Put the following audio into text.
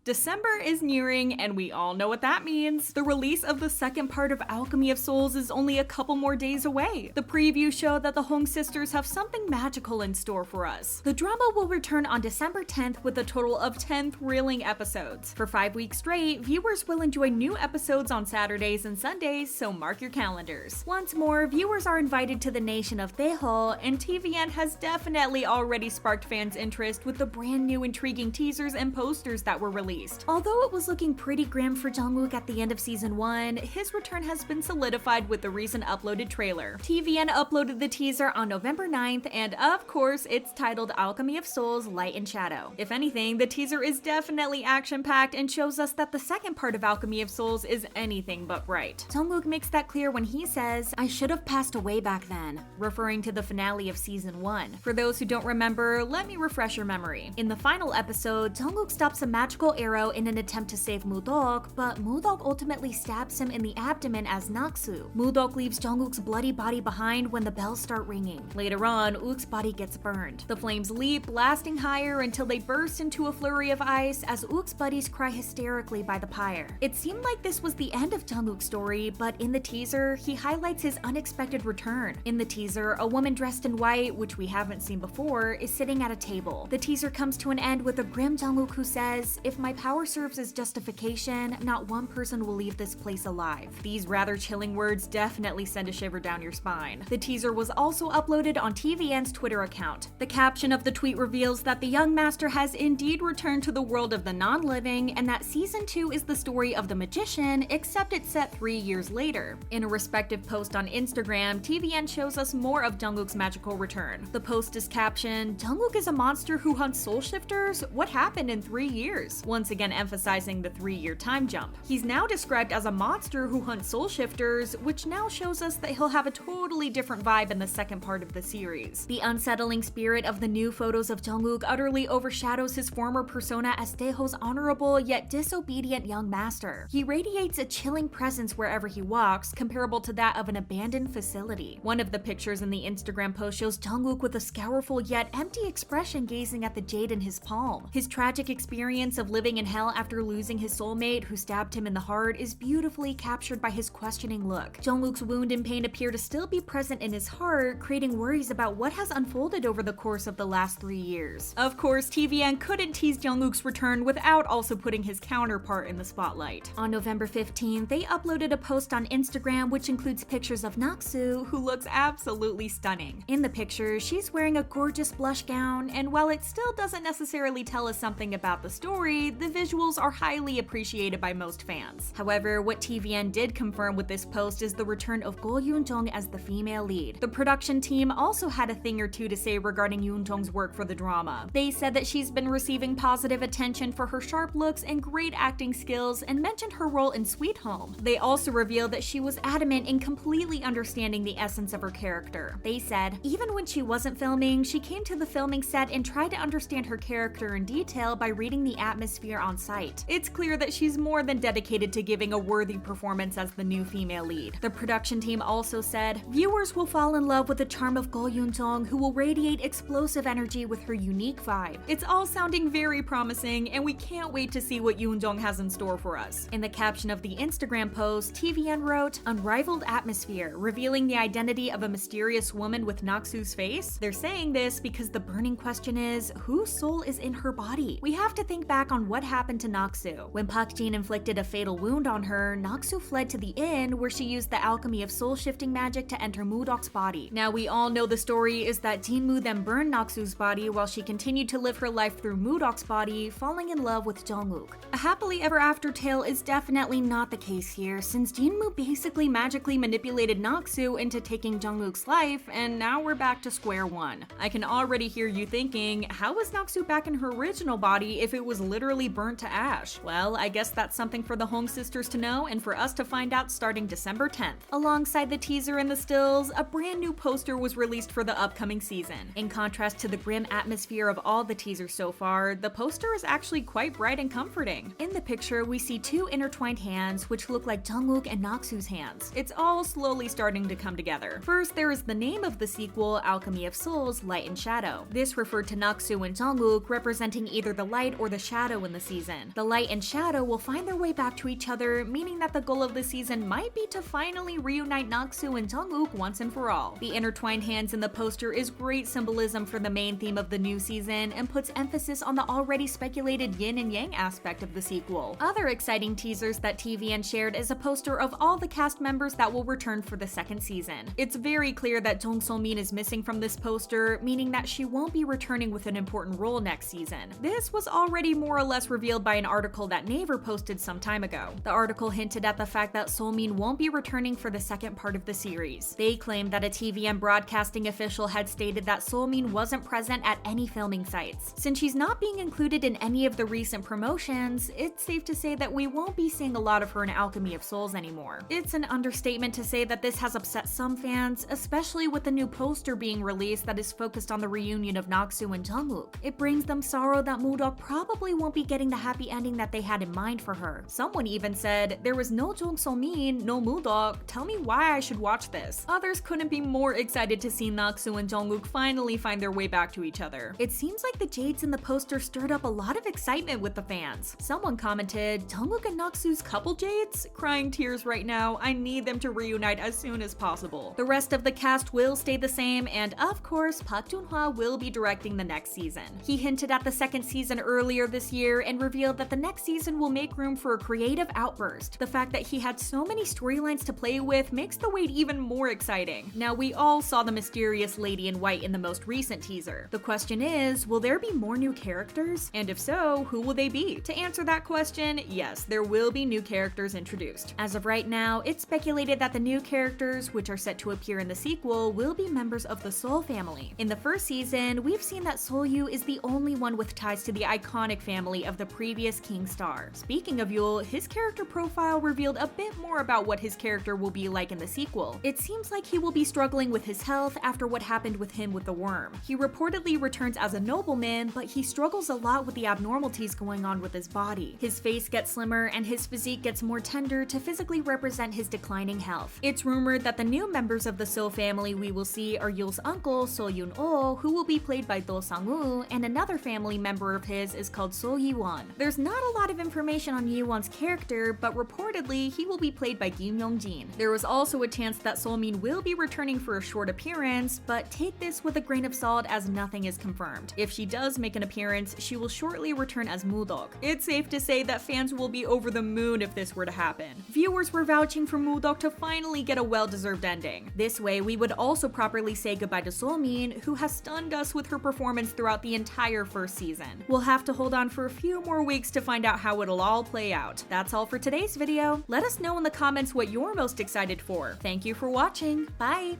December is nearing, and we all know what that means. The release of the second part of Alchemy of Souls is only a couple more days away. The previews show that the Hong sisters have something magical in store for us. The drama will return on December 10th with a total of 10 thrilling episodes. For 5 weeks straight, viewers will enjoy new episodes on Saturdays and Sundays, so mark your calendars. Once more, viewers are invited to the nation of Daehul, and TVN has definitely already sparked fans' interest with the brand new intriguing teasers and posters that were released. Although it was looking pretty grim for Jungwook at the end of season 1, his return has been solidified with the recent uploaded trailer. TVN uploaded the teaser on November 9th, and of course, it's titled Alchemy of Souls Light and Shadow. If anything, the teaser is definitely action-packed and shows us that the second part of Alchemy of Souls is anything but bright. Jungwook makes that clear when he says, "I should have passed away back then," referring to the finale of season 1. For those who don't remember, let me refresh your memory. In the final episode, Jungwook stops a magical arrow in an attempt to save Moodok, but Moodok ultimately stabs him in the abdomen as Naksu. Moodok leaves Jungkook's bloody body behind when the bells start ringing. Later on, Uk's body gets burned. The flames leap, blasting higher until they burst into a flurry of ice as Uk's buddies cry hysterically by the pyre. It seemed like this was the end of Jungkook's story, but in the teaser, he highlights his unexpected return. In the teaser, a woman dressed in white, which we haven't seen before, is sitting at a table. The teaser comes to an end with a grim Jungkook who says, "If my power serves as justification, not one person will leave this place alive." These rather chilling words definitely send a shiver down your spine. The teaser was also uploaded on TVN's Twitter account. The caption of the tweet reveals that the young master has indeed returned to the world of the non-living, and that season 2 is the story of the magician, except it's set 3 years later. In a respective post on Instagram, TVN shows us more of Jungkook's magical return. The post is captioned, "Jungkook is a monster who hunts soul shifters? What happened in 3 years?" Once again emphasizing the 3-year time jump. He's now described as a monster who hunts soul shifters, which now shows us that he'll have a totally different vibe in the second part of the series. The unsettling spirit of the new photos of Jungkook utterly overshadows his former persona as Daehul's honorable yet disobedient young master. He radiates a chilling presence wherever he walks, comparable to that of an abandoned facility. One of the pictures in the Instagram post shows Jungkook with a scoureful yet empty expression gazing at the jade in his palm. His tragic experience of living in hell after losing his soulmate who stabbed him in the heart is beautifully captured by his questioning look. Jungkook's wound and pain appear to still be present in his heart, creating worries about what has unfolded over the course of the last 3 years. Of course, TVN couldn't tease Jungkook's return without also putting his counterpart in the spotlight. On November 15th, they uploaded a post on Instagram which includes pictures of Naksu, who looks absolutely stunning. In the picture, she's wearing a gorgeous blush gown, and while it still doesn't necessarily tell us something about the story, the visuals are highly appreciated by most fans. However, what TVN did confirm with this post is the return of Go Yoon-jung as the female lead. The production team also had a thing or two to say regarding Yoon-jung's work for the drama. They said that she's been receiving positive attention for her sharp looks and great acting skills, and mentioned her role in Sweet Home. They also revealed that she was adamant in completely understanding the essence of her character. They said, "Even when she wasn't filming, she came to the filming set and tried to understand her character in detail by reading the atmosphere on site." It's clear that she's more than dedicated to giving a worthy performance as the new female lead. The production team also said, "Viewers will fall in love with the charm of Go Yoon-jung, who will radiate explosive energy with her unique vibe." It's all sounding very promising, and we can't wait to see what Yoon-jung has in store for us. In the caption of the Instagram post, TVN wrote, "Unrivaled atmosphere, revealing the identity of a mysterious woman with Naksu's face." They're saying this because the burning question is, whose soul is in her body? We have to think back on what happened to Naksu. When Park Jin inflicted a fatal wound on her, Naksu fled to the inn where she used the alchemy of soul-shifting magic to enter Moodok's body. Now we all know the story is that Jinmu then burned Naksu's body while she continued to live her life through Moodok's body, falling in love with Jungkook. A happily ever after tale is definitely not the case here, since Jinmu basically magically manipulated Naksu into taking Jungkook's life, and now we're back to square one. I can already hear you thinking, how was Naksu back in her original body if it was literally burnt to ash? Well, I guess that's something for the Hong sisters to know and for us to find out starting December 10th. Alongside the teaser and the stills, a brand new poster was released for the upcoming season. In contrast to the grim atmosphere of all the teasers so far, the poster is actually quite bright and comforting. In the picture, we see two intertwined hands which look like Jungkook and Naksu's hands. It's all slowly starting to come together. First, there is the name of the sequel, Alchemy of Souls, Light and Shadow. This referred to Naksu and Jungkook representing either the light or the shadow in the the season. The light and shadow will find their way back to each other, meaning that the goal of the season might be to finally reunite Naksu and Jungkook once and for all. The intertwined hands in the poster is great symbolism for the main theme of the new season and puts emphasis on the already speculated yin and yang aspect of the sequel. Other exciting teasers that TVN shared is a poster of all the cast members that will return for the second season. It's very clear that Jung So-min is missing from this poster, meaning that she won't be returning with an important role next season. This was already more or less revealed by an article that Naver posted some time ago. The article hinted at the fact that So-min won't be returning for the second part of the series. They claimed that a TVN broadcasting official had stated that So-min wasn't present at any filming sites. Since she's not being included in any of the recent promotions, it's safe to say that we won't be seeing a lot of her in Alchemy of Souls anymore. It's an understatement to say that this has upset some fans, especially with the new poster being released that is focused on the reunion of Naksu and Jungkook. It brings them sorrow that Moodok probably won't be getting the happy ending that they had in mind for her. Someone even said, "There was no Jung So-min, no Moodok, tell me why I should watch this." Others couldn't be more excited to see Naksu and Jungkook finally find their way back to each other. It seems like the jades in the poster stirred up a lot of excitement with the fans. Someone commented, "Jungkook and Naksu's couple jades? Crying tears right now, I need them to reunite as soon as possible." The rest of the cast will stay the same, and of course, Park Joon-hwa will be directing the next season. He hinted at the second season earlier this year and revealed that the next season will make room for a creative outburst. The fact that he had so many storylines to play with makes the wait even more exciting. Now, we all saw the mysterious lady in white in the most recent teaser. The question is, will there be more new characters? And if so, who will they be? To answer that question, yes, there will be new characters introduced. As of right now, it's speculated that the new characters, which are set to appear in the sequel, will be members of the Seoul family. In the first season, we've seen that Seoul is the only one with ties to the iconic family of the previous King Star. Speaking of Yul, his character profile revealed a bit more about what his character will be like in the sequel. It seems like he will be struggling with his health after what happened with him with the worm. He reportedly returns as a nobleman, but he struggles a lot with the abnormalities going on with his body. His face gets slimmer and his physique gets more tender to physically represent his declining health. It's rumored that the new members of the So family we will see are Yul's uncle, So Yoon-oh, who will be played by Do Sang-woo, and another family member of his is called So Yi-won. There's not a lot of information on Yi-won's character, but reportedly he will be played by Kim Young-jin. There was also a chance that So-min will be returning for a short appearance, but take this with a grain of salt as nothing is confirmed. If she does make an appearance, she will shortly return as Moodok. It's safe to say that fans will be over the moon if this were to happen. Viewers were vouching for Moodok to finally get a well-deserved ending. This way, we would also properly say goodbye to So-min, who has stunned us with her performance throughout the entire first season. We'll have to hold on for a few more weeks to find out how it'll all play out. That's all for today's video. Let us know in the comments what you're most excited for. Thank you for watching. Bye!